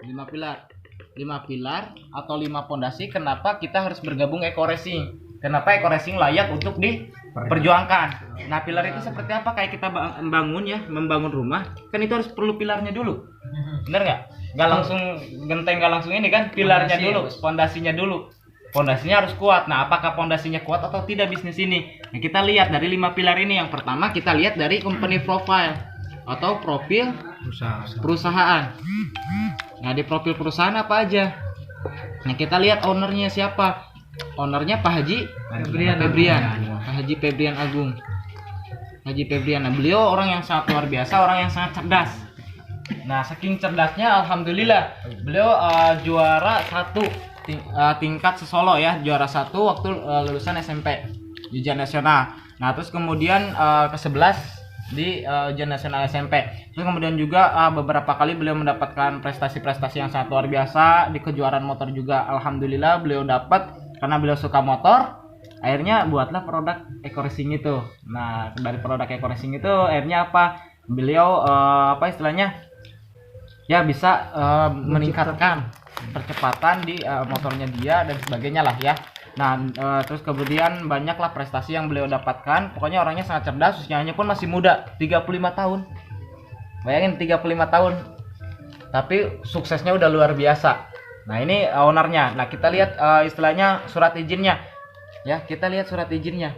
5 pilar. 5 pilar atau 5 pondasi. Kenapa kita harus bergabung Eco Racing? Kenapa Eco Racing layak untuk diperjuangkan? Nah, pilar itu seperti apa? Kayak kita membangun rumah, kan itu harus perlu pilarnya dulu. Bener nggak? Nggak langsung genteng, nggak langsung ini kan, pilarnya dulu, pondasinya dulu. Pondasinya harus kuat. Nah, apakah pondasinya kuat atau tidak bisnis ini? Nah, kita lihat dari 5 pilar ini. Yang pertama kita lihat dari company profile atau profil perusahaan. Nah, di profil perusahaan apa aja? Nah, kita lihat ownernya siapa. Ownernya Pak Haji Febrian. Pak Haji Febrian Agung. Haji Febrian. Nah, beliau orang yang sangat luar biasa, orang yang sangat cerdas. Nah, saking cerdasnya, alhamdulillah, beliau juara 1 tingkat sesolo ya, juara 1 waktu lulusan SMP ujian nasional. Nah, terus kemudian ke-11 di ujian nasional SMP. Terus kemudian juga beberapa kali beliau mendapatkan prestasi-prestasi yang sangat luar biasa di kejuaraan motor juga. Alhamdulillah beliau dapat karena beliau suka motor. Akhirnya buatlah produk Eco Racing itu. Nah, dari produk Eco Racing itu akhirnya apa? Beliau istilahnya ya bisa meningkatkan percepatan di motornya dia dan sebagainya lah ya. Nah, terus kemudian banyaklah prestasi yang beliau dapatkan. Pokoknya orangnya sangat cerdas, usianya pun masih muda, 35 tahun. Bayangin 35 tahun. Tapi suksesnya udah luar biasa. Nah, ini ownernya. Nah, kita lihat istilahnya surat izinnya. Ya, kita lihat surat izinnya.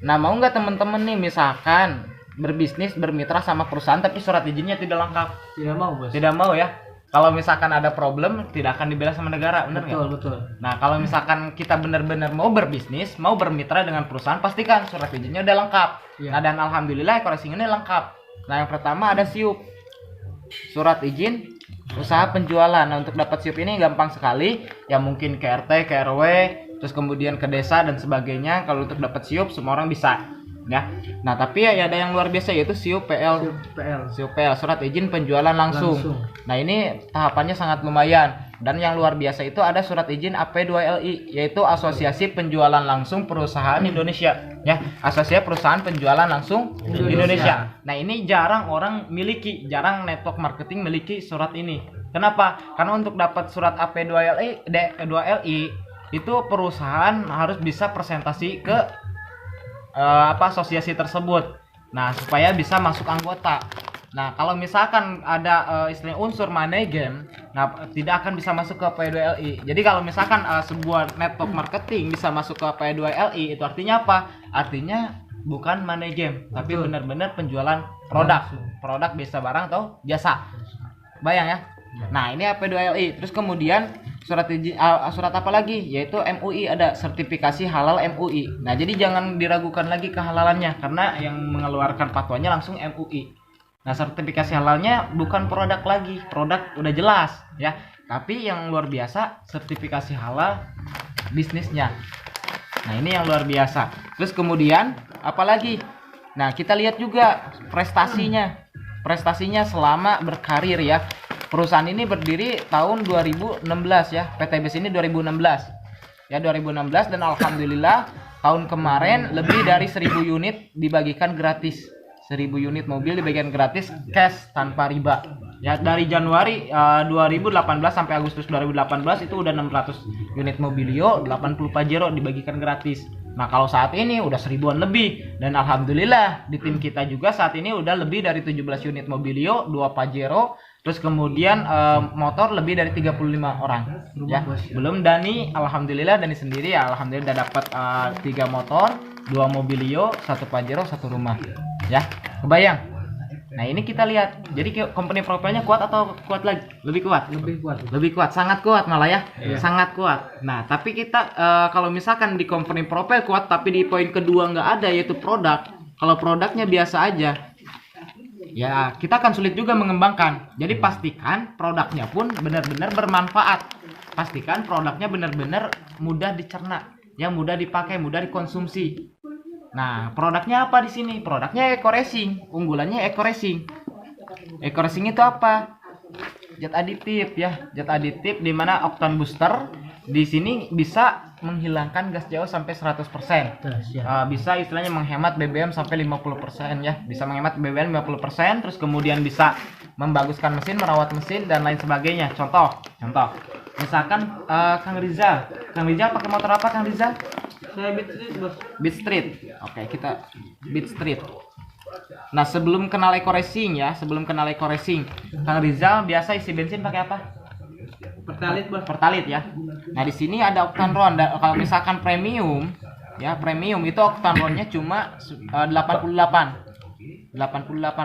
Nah, mau nggak teman-teman nih misalkan berbisnis, bermitra sama perusahaan tapi surat izinnya tidak lengkap? Tidak mau, Bos. Tidak mau ya. Kalau misalkan ada problem tidak akan dibela sama negara, benar nggak? Betul. Nah, kalau misalkan kita benar-benar mau berbisnis, mau bermitra dengan perusahaan, pastikan surat izinnya udah lengkap. Iya. Nah, dan alhamdulillah Eco Racing ini lengkap. Nah, yang pertama ada SIUP, surat izin usaha penjualan. Nah, untuk dapat SIUP ini gampang sekali. Ya mungkin ke RT, ke RW, terus kemudian ke desa dan sebagainya. Kalau untuk dapat SIUP semua orang bisa. Ya. Nah, tapi ya ada yang luar biasa yaitu SIUP PL. SIUP PL, surat izin penjualan langsung. Nah, ini tahapannya sangat lumayan. Dan yang luar biasa itu ada surat izin AP2LI, yaitu Asosiasi Penjualan Langsung Perusahaan Indonesia. Ya, Asosiasi Perusahaan Penjualan Langsung Indonesia. Nah, ini jarang orang miliki, jarang network marketing miliki surat ini. Kenapa? Karena untuk dapat surat AP2LI itu perusahaan harus bisa presentasi ke asosiasi tersebut. Nah, supaya bisa masuk anggota. Nah, kalau misalkan ada istilah unsur money game, nah tidak akan bisa masuk ke P2LI. Jadi kalau misalkan sebuah network marketing bisa masuk ke P2LI, itu artinya apa? Artinya bukan money game, tapi benar-benar penjualan produk bisa barang atau jasa. Bayang ya? Nah, ini P2LI. Terus kemudian surat izin, surat apa lagi? Yaitu MUI, ada sertifikasi halal MUI. Nah, jadi jangan diragukan lagi kehalalannya karena yang mengeluarkan fatwanya langsung MUI. Nah, sertifikasi halalnya bukan produk lagi, produk udah jelas ya. Tapi yang luar biasa sertifikasi halal bisnisnya. Nah, ini yang luar biasa. Terus kemudian apa lagi? Nah, kita lihat juga prestasinya. Prestasinya selama berkarir ya. Perusahaan ini berdiri tahun 2016 ya. PTBS ini 2016. Ya, 2016 dan alhamdulillah tahun kemarin lebih dari 1000 unit dibagikan gratis. 1000 unit mobil dibagikan gratis cash tanpa riba. Ya, dari Januari 2018 sampai Agustus 2018 itu udah 600 unit Mobilio, 80 Pajero dibagikan gratis. Nah, kalau saat ini udah 1000-an lebih dan alhamdulillah di tim kita juga saat ini udah lebih dari 17 unit Mobilio, 2 Pajero, terus kemudian motor lebih dari 35 orang. Ya, belum Dani, alhamdulillah Dani sendiri ya alhamdulillah udah dapat 3 motor, 2 Mobilio, 1 Pajero, 1 rumah. Ya, kebayang. Nah, ini kita lihat. Jadi company profilnya kuat atau kuat lagi? Lebih kuat, sangat kuat malah ya. Sangat kuat. Nah, tapi kita kalau misalkan di company profile kuat tapi di poin kedua nggak ada yaitu produk. Kalau produknya biasa aja, ya kita akan sulit juga mengembangkan. Jadi pastikan produknya pun benar-benar bermanfaat. Pastikan produknya benar-benar mudah dicerna, ya mudah dipakai, mudah dikonsumsi. Nah, produknya apa di sini? Produknya Eco Racing, unggulannya Eco Racing. Eco Racing itu apa? Zat aditif ya, zat aditif di mana oktan booster di sini bisa menghilangkan gas jauh sampai 100%. Bisa istilahnya menghemat BBM sampai 50% ya. Bisa menghemat BBM 50%, terus kemudian bisa membaguskan mesin, merawat mesin dan lain sebagainya. Contoh, misalkan Kang Rizal pakai motor apa Kang Rizal? Saya Beat Street, Bos. Beat Street. Oke, kita Beat Street. Nah, sebelum kenal Eco Racing, Kang Rizal biasa isi bensin pakai apa? Pertalite, Bos. Pertalite ya. Nah, di sini ada Octanron. Kalau misalkan premium itu Octanronnya cuma 88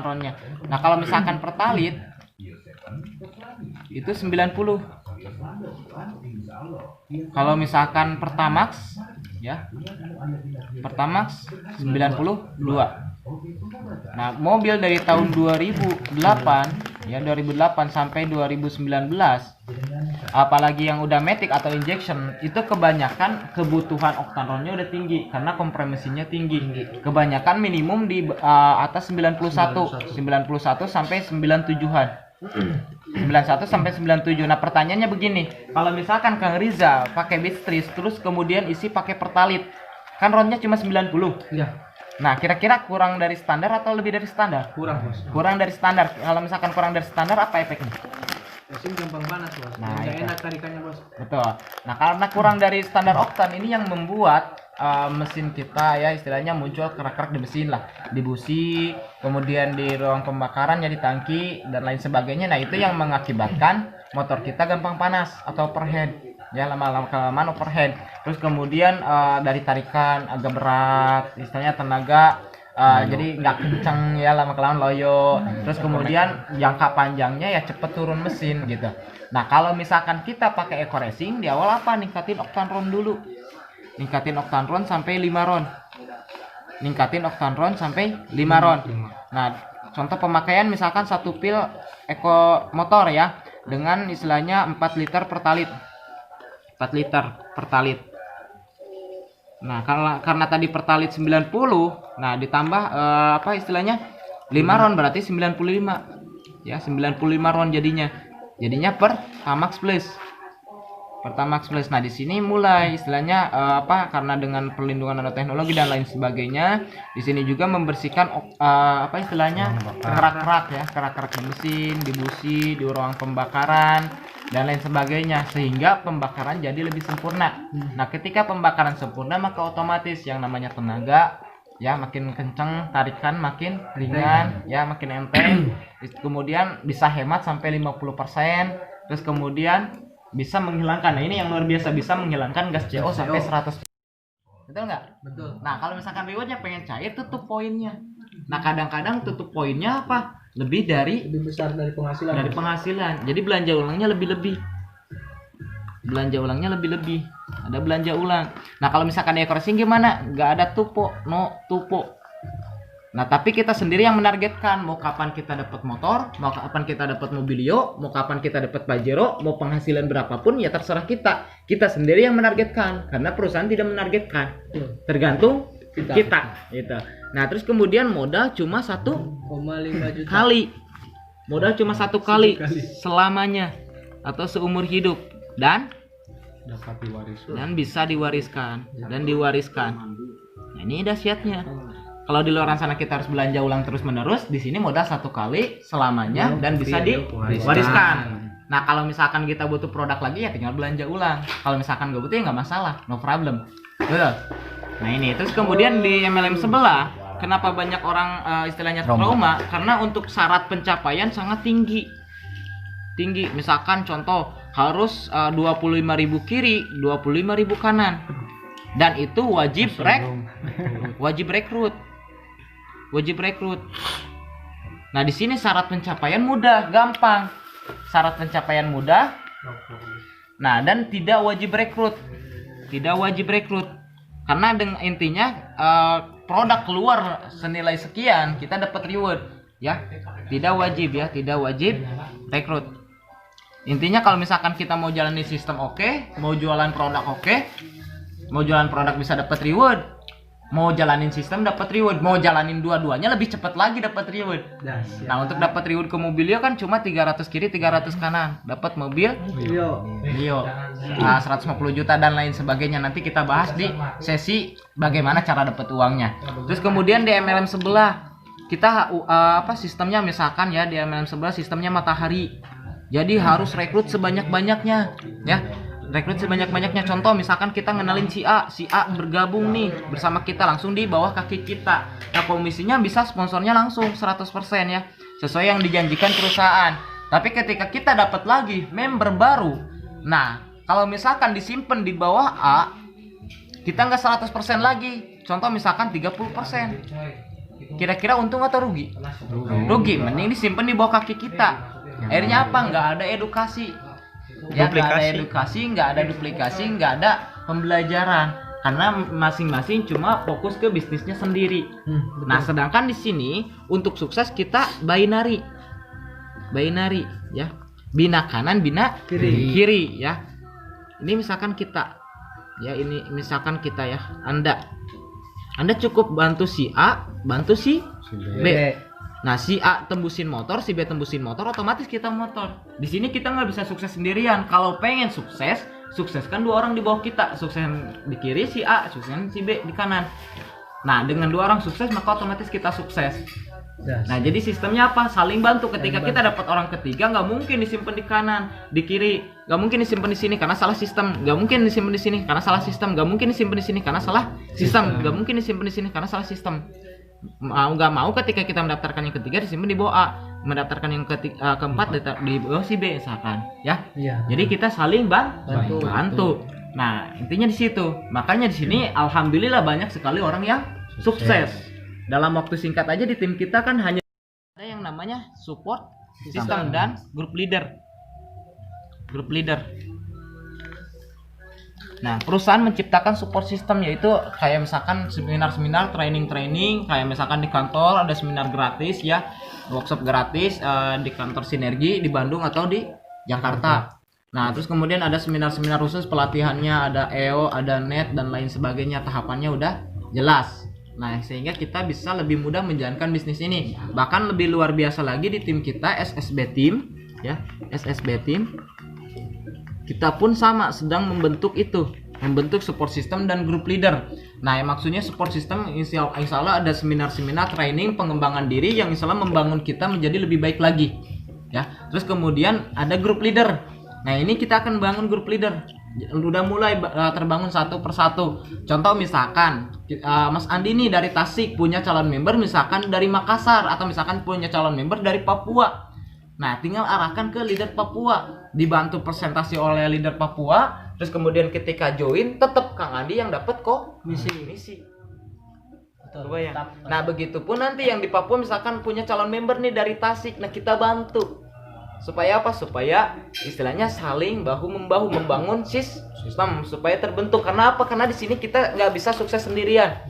ronnya. Nah, kalau misalkan Pertalite itu 90. Kalau misalkan Pertamax 92. Nah, mobil dari tahun 2008 sampai 2019, apalagi yang udah matic atau injection, itu kebanyakan kebutuhan oktanronnya udah tinggi karena kompresinya tinggi. Kebanyakan minimum di atas 91 sampai 97-an. 91 sampai 97. Nah, pertanyaannya begini, kalau misalkan Kang Rizal pakai Beat Street terus kemudian isi pakai Pertalite, kan ronnya cuma 90. Iya. Nah, kira-kira kurang dari standar atau lebih dari standar? Kurang, Bos. Kurang dari standar. Kalau misalkan kurang dari standar, apa efeknya? Mesin gampang panas, Bos. Nah, Nggak itu. enak tarikannya, Bos. Betul. Nah, karena kurang dari standar oktan ini yang membuat mesin kita ya istilahnya muncul kerak-kerak di mesin lah, di busi, kemudian di ruang pembakaran ya di tangki dan lain sebagainya. Nah, itu yang mengakibatkan motor kita gampang panas atau overheat. Ya, lama-lama kelamaan overhead. Terus kemudian dari tarikan agak berat, istilahnya tenaga jadi nggak kencang ya, lama kelamaan loyo. Terus kemudian jangka panjangnya ya cepet turun mesin gitu. Nah, kalau misalkan kita pakai Eco Racing, di awal apa? Ningkatin oktanron dulu. Ningkatin oktanron sampai 5 ron. Nah, contoh pemakaian misalkan satu pil Eco motor ya dengan istilahnya 4 liter Pertalite. 4 liter Pertalite. Nah, karena tadi Pertalite 90, nah ditambah apa istilahnya 5 ron berarti 95. Ya, 95 ron jadinya. Jadinya Pertamax Plus. Nah, di sini mulai istilahnya karena dengan perlindungan nanoteknologi dan lain sebagainya, di sini juga membersihkan apa istilahnya kerak-kerak di mesin, di busi, di ruang pembakaran dan lain sebagainya, sehingga pembakaran jadi lebih sempurna. Nah, ketika pembakaran sempurna maka otomatis yang namanya tenaga ya makin kencang, tarikan makin ringan, ya makin enteng. Kemudian bisa hemat sampai 50%, terus kemudian bisa menghilangkan, nah ini yang luar biasa, bisa menghilangkan gas CO sampai 100. Betul nggak? Betul. Nah, kalau misalkan rewardnya pengen cair, tutup poinnya. Nah, kadang-kadang tutup poinnya apa? Lebih besar dari penghasilan. Jadi belanja ulangnya lebih-lebih. Ada belanja ulang. Nah, kalau misalkan Eco Racing gimana? Nggak ada tupo. Nah, tapi kita sendiri yang menargetkan mau kapan kita dapat motor, mau kapan kita dapat mobilio, mau kapan kita dapat Pajero, mau penghasilan berapapun ya terserah kita. Kita sendiri yang menargetkan karena perusahaan tidak menargetkan. Tergantung kita gitu. Nah, terus kemudian modal cuma 1,5 juta kali. Modal cuma 1 kali selamanya atau seumur hidup dan dapat diwariskan dan bisa diwariskan. Nah, ini dahsyatnya. Kalau di luar sana kita harus belanja ulang terus menerus, di sini modal 1 kali selamanya dan bisa diwariskan. Nah, kalau misalkan kita butuh produk lagi ya tinggal belanja ulang. Kalau misalkan nggak butuh ya nggak masalah, no problem. Betul. Nah, ini terus kemudian di MLM sebelah, kenapa banyak orang istilahnya trauma? Karena untuk syarat pencapaian sangat tinggi. Misalkan contoh harus 25.000 kiri, 25.000 kanan. Dan itu wajib rekrut. Nah, di sini syarat pencapaian mudah, gampang. Nah, dan tidak wajib rekrut. Karena dengan intinya produk keluar senilai sekian, kita dapat reward, ya. Tidak wajib rekrut. Intinya kalau misalkan kita mau jalani sistem oke, mau jualan produk oke, mau jualan produk bisa dapat reward. Mau jalanin sistem dapat reward, mau jalanin dua-duanya lebih cepat lagi dapat reward. Nah, untuk dapat reward ke mobilio kan cuma 300 kiri 300 kanan, dapat mobil Mio 150 juta dan lain sebagainya. Nanti kita bahas di sesi bagaimana cara dapat uangnya. Terus kemudian di MLM sebelah kita sistemnya misalkan ya di MLM 11 sistemnya matahari. Jadi harus rekrut sebanyak-banyaknya ya. Rekrut sebanyak-banyaknya. Contoh misalkan kita ngenalin si A bergabung nih bersama kita langsung di bawah kaki kita. Nah, komisinya bisa sponsornya langsung 100% ya, sesuai yang dijanjikan perusahaan. Tapi ketika kita dapat lagi member baru, nah kalau misalkan disimpan di bawah A, kita nggak 100% lagi. Contoh misalkan 30%. Kira-kira untung atau rugi? Rugi. Mending disimpan di bawah kaki kita. Akhirnya apa? Nggak ada edukasi. Ya, nggak ada edukasi, nggak ada duplikasi, nggak ada pembelajaran. Karena masing-masing cuma fokus ke bisnisnya sendiri. Nah, sedangkan di sini untuk sukses kita binary ya. Bina kanan, bina kiri ya. Ini misalkan kita ya, Anda cukup bantu si A, bantu si B. Nah, si A tembusin motor, si B tembusin motor, otomatis kita motor. Di sini kita nggak bisa sukses sendirian. Kalau pengen sukses, sukseskan 2 orang di bawah kita. Sukses di kiri si A, sukses si B di kanan. Nah, dengan 2 orang sukses maka otomatis kita sukses. Nah, jadi sistemnya apa? Saling bantu. Ketika kita dapat orang ketiga, nggak mungkin disimpan di kanan, di kiri, nggak mungkin disimpan di sini karena salah sistem, nggak mungkin disimpan di sini karena salah sistem, nggak mungkin disimpan di sini karena salah sistem, nggak mungkin disimpan di sini karena salah sistem. Nggak mau ketika kita mendaftarkan yang ketiga disimpan di bawah A, mendaftarkan yang keempat di bawah si B misalkan, ya. Jadi kita saling bantu. Nah, intinya di situ. Makanya di sini alhamdulillah banyak sekali orang yang sukses. Dalam waktu singkat aja di tim kita kan hanya ada yang namanya support system dan group leader. Nah, perusahaan menciptakan support system, yaitu kayak misalkan seminar-seminar, training-training, kayak misalkan di kantor ada seminar gratis ya, workshop gratis di kantor Sinergi di Bandung atau di Jakarta. Nah, terus kemudian ada seminar-seminar khusus pelatihannya, ada EO, ada NET dan lain sebagainya, tahapannya udah jelas. Nah, sehingga kita bisa lebih mudah menjalankan bisnis ini. Bahkan lebih luar biasa lagi di tim kita SSB Team ya, SSB Team. Kita pun sama sedang membentuk support system dan group leader. Nah, yang maksudnya support system insya Allah ada seminar-seminar training pengembangan diri yang insya Allah membangun kita menjadi lebih baik lagi ya. Terus kemudian ada group leader. Nah, ini kita akan bangun group leader. Udah mulai terbangun satu persatu. Contoh misalkan Mas Andi nih dari Tasik punya calon member misalkan dari Makassar, atau misalkan punya calon member dari Papua. Nah, tinggal arahkan ke leader Papua, dibantu presentasi oleh leader Papua. Terus kemudian ketika join tetap Kang Andi yang dapat kok misi. Nah, begitupun nanti yang di Papua misalkan punya calon member nih dari Tasik. Nah, kita bantu. Supaya apa? Supaya istilahnya saling bahu-membahu membangun sistem supaya terbentuk. Karena apa? Karena di sini kita nggak bisa sukses sendirian.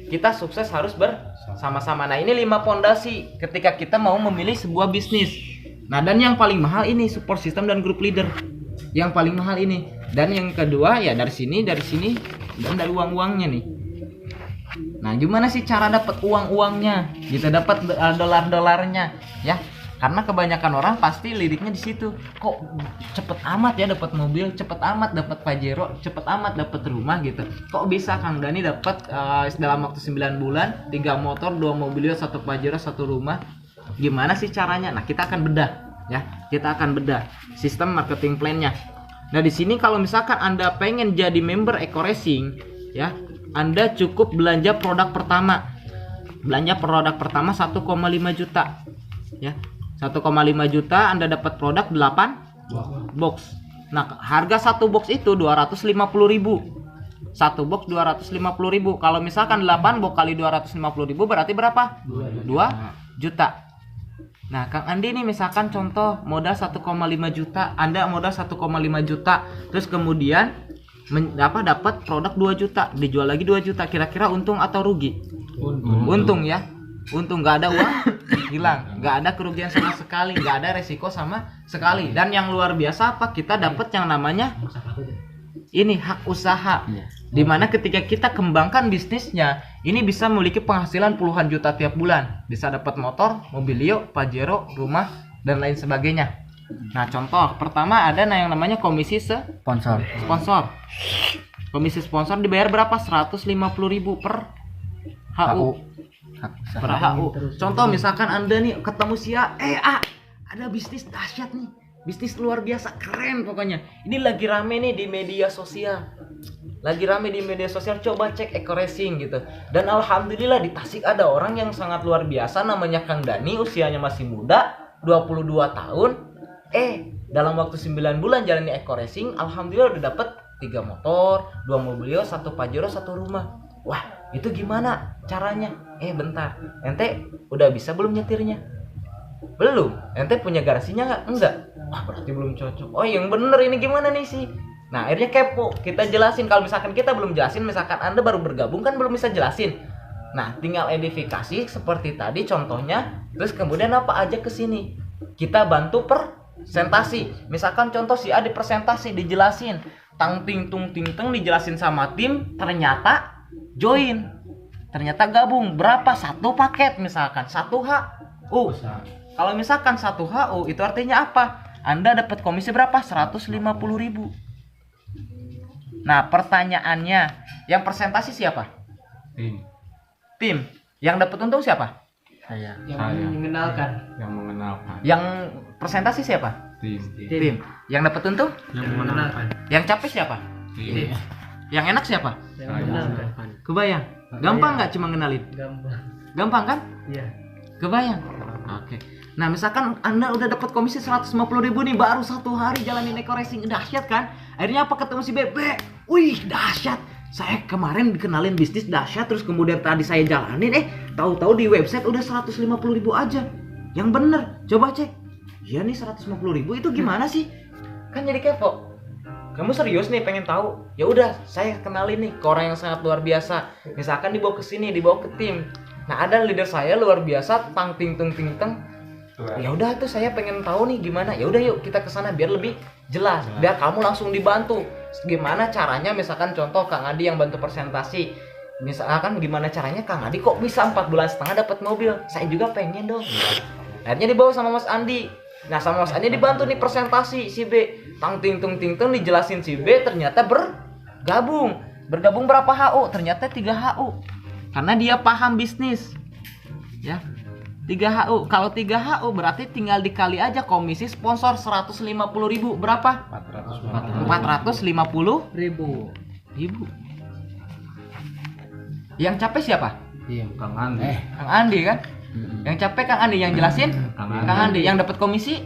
Kita sukses harus bersama-sama. Nah, ini 5 fondasi ketika kita mau memilih sebuah bisnis. Nah, dan yang paling mahal ini support system dan group leader. Yang paling mahal ini. Dan yang kedua ya dari sini, dan dari uang-uangnya nih. Nah, gimana sih cara dapat uang-uangnya? Gitu, dapat dolar-dolarnya, ya. Karena kebanyakan orang pasti liriknya di situ. Kok cepet amat ya dapat mobil, cepet amat dapat Pajero, cepet amat dapat rumah gitu. Kok bisa Kang Dani dapat dalam waktu 9 bulan 3 motor, 2 mobil, 1 Pajero, 1 rumah? Gimana sih caranya? Nah, kita akan bedah ya. Kita akan bedah sistem marketing plan-nya. Nah, di sini kalau misalkan Anda pengen jadi member Eko Racing ya, Anda cukup belanja produk pertama. Belanja produk pertama 1,5 juta. Ya. 1,5 juta Anda dapat produk 8 box. Nah, harga 1 box itu 250.000. 1 box 250.000. Kalau misalkan 8 box kali 250.000 berarti berapa? 2 juta. Nah, Kang Andi ini misalkan contoh modal 1,5 juta, Anda modal 1,5 juta, terus kemudian dapat produk 2 juta, dijual lagi 2 juta, kira-kira untung atau rugi? Untung ya. Untung, nggak ada uang hilang, nggak ada kerugian sama sekali, nggak ada resiko sama sekali. Dan yang luar biasa apa? Kita dapat yang namanya ini hak usaha. Dimana ketika kita kembangkan bisnisnya, ini bisa memiliki penghasilan puluhan juta tiap bulan. Bisa dapat motor, mobilio, Pajero, rumah, dan lain sebagainya. Nah, contoh pertama ada yang namanya komisi sponsor. Komisi sponsor dibayar berapa? 150.000 per HU. Per HU. Contoh misalkan Anda nih ketemu si A, ada bisnis dahsyat nih. Bisnis luar biasa, keren pokoknya. Ini lagi rame nih di media sosial. Coba cek Eko Racing gitu. Dan alhamdulillah di Tasik ada orang yang sangat luar biasa namanya Kang Dani, usianya masih muda, 22 tahun. Dalam waktu 9 bulan jalani Eko Racing, alhamdulillah udah dapet 3 motor, 2 mobil, 1 Pajero, 1 rumah. Wah, itu gimana caranya? Bentar. Ente udah bisa belum nyetirnya? Belum. Ente punya garasinya nggak? Enggak. Wah, berarti belum cocok. Oh, yang bener ini gimana nih sih? Nah, akhirnya kepo. Kita jelasin. Kalau misalkan kita belum jelasin, misalkan Anda baru bergabung kan belum bisa jelasin. Nah, tinggal edifikasi seperti tadi contohnya. Terus kemudian apa aja ke sini? Kita bantu presentasi. Misalkan contoh si A di presentasi dijelasin. Tang ting tung ting teng dijelasin sama tim, ternyata join. Ternyata gabung. Berapa? 1 paket misalkan. 1 HU. Kalau misalkan 1 HU itu artinya apa? Anda dapat komisi berapa? 150.000. Nah, pertanyaannya, yang presentasi siapa? Tim. Yang dapat untung siapa? Saya. Yang mengenalkan. Yang mengenalkan. Yang presentasi siapa? Tim. Yang dapat untung? Yang mengenalkan. Yang capek siapa? Tim. Yang enak siapa? Yang Saya. mengenalkan. Kebayang? Gampang nggak cuma ngenalin? Gampang kan? Iya. Kebayang? Oke. Nah, misalkan Anda udah dapat komisi 150.000 nih, baru 1 hari jalanin Eko Racing, dahsyat kan? Akhirnya apa, ketemu si Bebe? Wih, dahsyat. Saya kemarin dikenalin bisnis dahsyat, terus kemudian tadi saya jalanin, tahu-tahu di website udah 150.000 aja. Yang bener, coba cek. Iya nih 150.000 itu gimana sih? Kan jadi kepo. Kamu serius nih pengen tahu? Ya udah, saya kenalin nih ke orang yang sangat luar biasa. Misalkan dibawa ke sini, dibawa ke tim. Nah, ada leader saya luar biasa, tang ting tung ting teng. Ya udah tuh saya pengen tahu nih gimana. Ya udah yuk kita ke sana biar lebih jelas. Biar kamu langsung dibantu. Gimana caranya misalkan contoh Kang Adi yang bantu presentasi. Misalkan gimana caranya Kang Adi kok bisa 4,5 bulan dapat mobil. Saya juga pengen dong. Akhirnya dibawa sama Mas Andi. Nah, sama Mas Andi dibantu nih presentasi si B. Tang ting tung ting tung dijelasin si B, ternyata bergabung. Bergabung berapa HU? Ternyata 3 HU. Karena dia paham bisnis. Ya. 3 HU. Kalau 3 HU berarti tinggal dikali aja komisi sponsor 150.000. Berapa? 450.000. Yang capek siapa? Kang Andi. Kang Andi kan? Yang capek Kang Andi, yang jelasin Kang Kang Andi. Yang dapat komisi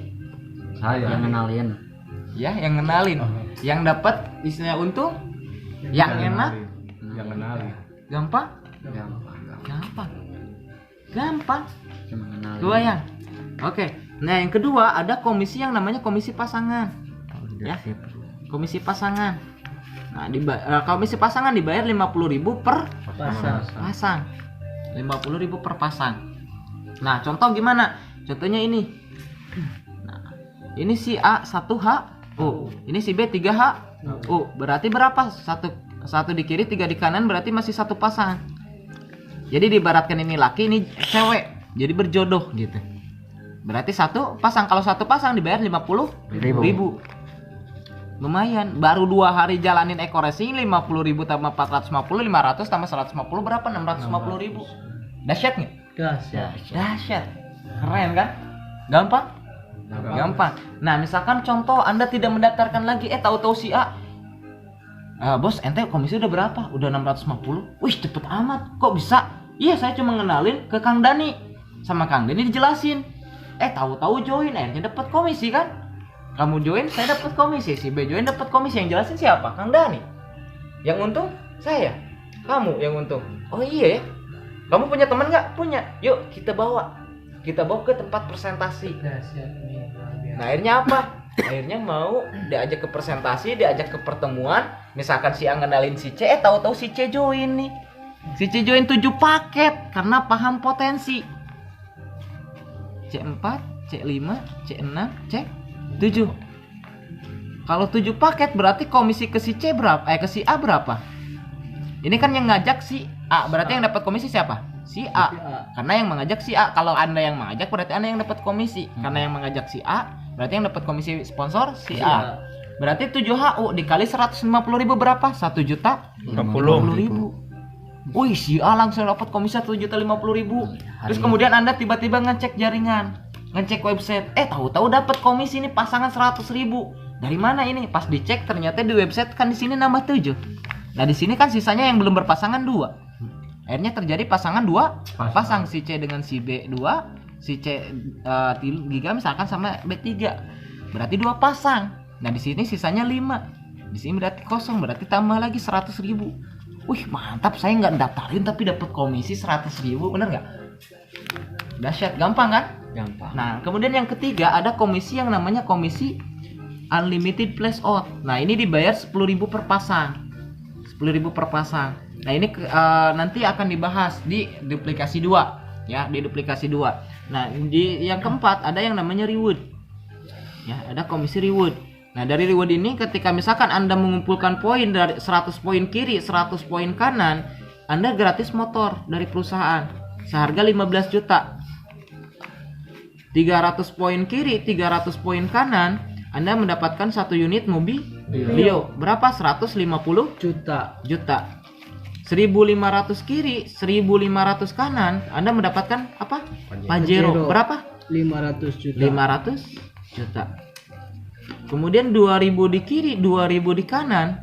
Saya. Yang kenalin. ya, yang ngenalin. Yang dapat istilahnya untung yang enak, Yang kenalin. gampang. Cuma kenalin. Kebayang? Oke. Nah, yang kedua ada komisi yang namanya komisi pasangan. Ya. Komisi pasangan. Nah, komisi pasangan dibayar 50.000 per pasang. 50.000 per pasang. Nah, contoh gimana? Contohnya ini. Nah, ini si A 1H. Ini si B 3H. Berarti berapa? Satu di kiri, 3 di kanan, berarti masih 1 pasang. Jadi diibaratkan ini laki, ini cewek. Jadi berjodoh gitu. Berarti 1 pasang. Kalau 1 pasang dibayar 50.000. Lumayan. Baru 2 hari jalanin Eko Racing, 50.000 tambah 450, 500 tambah 150 berapa? 650.000. Dahsyat nggak? Dahsyat. Keren kan? Gampang? Nah, misalkan contoh Anda tidak mendaftarkan lagi, tahu-tahu si A, bos, ente komisi udah berapa? Udah 650. Wih, cepet amat. Kok bisa? Iya, saya cuma ngenalin ke Kang Dani. Sama Kang Dani dijelasin. Tahu-tahu join, akhirnya dapat komisi kan? Kamu join, saya dapat komisi. Si B join dapat komisi. Yang jelasin siapa? Kang Dani. Yang untung saya. Kamu yang untung. Oh iya ya. Kamu punya teman nggak? Punya. Yuk kita bawa ke tempat presentasi. Nah, akhirnya apa? Akhirnya mau diajak ke presentasi, diajak ke pertemuan. Misalkan si A ngenalin si C, tahu-tahu si C join nih. Si C join 7 paket karena paham potensi. C4, C5, C6, C7. Kalau 7 paket berarti komisi ke si C berapa? Ke si A berapa? Ini kan yang ngajak si A, berarti yang dapat komisi siapa? Si A. Karena yang mengajak si A. Kalau Anda yang mengajak berarti Anda yang dapat komisi. Karena yang mengajak si A, berarti yang dapat komisi sponsor si A. Berarti 7 HU dikali 150.000 berapa? 1.050.000. Wih, si A langsung dapat komisi 1.050.000. Terus kemudian Anda tiba-tiba ngecek jaringan, ngecek website. Tahu-tahu dapat komisi ini pasangan 100.000. Dari mana ini? Pas dicek ternyata di website kan di sini nambah 7. Nah, di sini kan sisanya yang belum berpasangan 2. Akhirnya terjadi pasangan 2 pasang, si C dengan si B 2, si C Giga misalkan sama B3. Berarti 2 pasang. Nah, di sini sisanya 5. Di sini berarti kosong, berarti tambah lagi 100.000. Wih, mantap, saya nggak daftarin tapi dapat komisi 100.000, bener nggak? Dahsyat, gampang kan? Gampang. Nah, kemudian yang ketiga ada komisi yang namanya komisi unlimited flash out. Nah, ini dibayar 10.000 per pasang. 10.000 per pasang. Nah, ini nanti akan dibahas di duplikasi 2 ya, di duplikasi 2. Nah, di yang keempat ada yang namanya reward. Ya, ada komisi reward. Nah, dari reward ini ketika misalkan Anda mengumpulkan poin dari 100 poin kiri, 100 poin kanan, Anda gratis motor dari perusahaan seharga 15 juta. 300 poin kiri, 300 poin kanan, Anda mendapatkan 1 unit mobil Leo. Berapa? 150 juta. 1.500 kiri, 1.500 kanan, Anda mendapatkan apa? Pajero. Berapa? 500 juta. 500 juta. Kemudian 2.000 di kiri, 2.000 di kanan.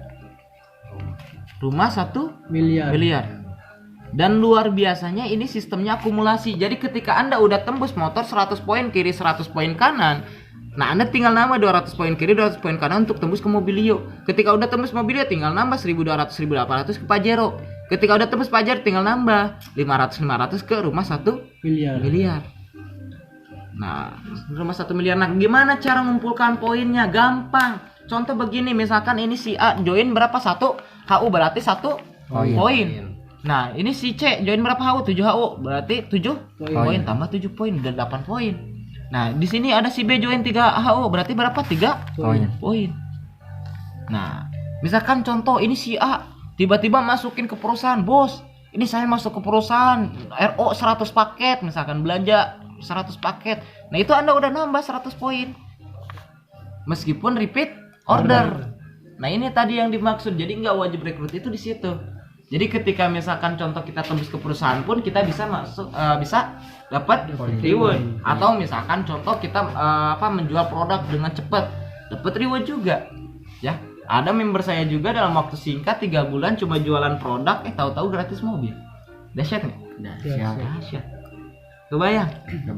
Rumah 1 miliar. Dan luar biasanya ini sistemnya akumulasi. Jadi ketika Anda udah tembus motor 100 poin kiri, 100 poin kanan, nah Anda tinggal nambah 200 poin kiri, 200 poin kanan untuk tembus ke Mobilio. Ketika udah tembus Mobilio tinggal nambah 1.200, 1.800 ke Pajero. Ketika udah tembus Pajero tinggal nambah 500 ke rumah 1 miliar. Nah, rumah 1 miliar. Nah, gimana cara mengumpulkan poinnya? Gampang. Contoh begini, misalkan ini si A join berapa? 1 HU berarti 1 poin. Nah, ini si C join berapa HU? 7 HU berarti 7 poin tambah 7 poin udah 8 poin. Nah, di sini ada si B join 3 HU berarti berapa? 3 poin. Nah, misalkan contoh ini si A tiba-tiba masukin ke perusahaan, bos. Ini saya masuk ke perusahaan RO 100 paket, misalkan belanja 100 paket. Nah, itu Anda udah nambah 100 poin. Meskipun repeat order. Nah, ini tadi yang dimaksud. Jadi nggak wajib rekrut itu di situ. Jadi ketika misalkan contoh kita tembus ke perusahaan pun kita bisa masuk bisa dapat reward. Atau misalkan contoh kita menjual produk dengan cepat, dapat reward juga. Ya. Ada member saya juga dalam waktu singkat 3 bulan cuma jualan produk, tahu-tahu gratis mobil. Dahsyat nggak? Dahsyat. Kebayang?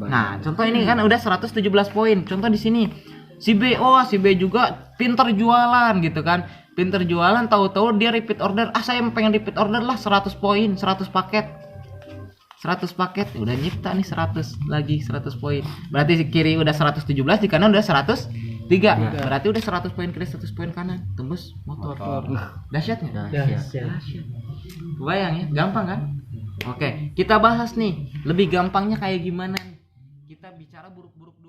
Nah, contoh ini kan udah 117 poin. Contoh di sini si B juga pinter jualan gitu kan. Pinter jualan, tahu-tahu dia repeat order. Saya pengen repeat order lah 100 poin, 100 paket. 100 paket udah nyipta nih 100 lagi 100 poin. Berarti di kiri udah 117, di kanan udah 103. Berarti udah 100 poin kiri, 100 poin kanan. Tembus motor. Dahsyat enggak? Dahsyat. Kebayang ya? Gampang kan? Oke, kita bahas nih lebih gampangnya kayak gimana nih. Kita bicara buruk-buruk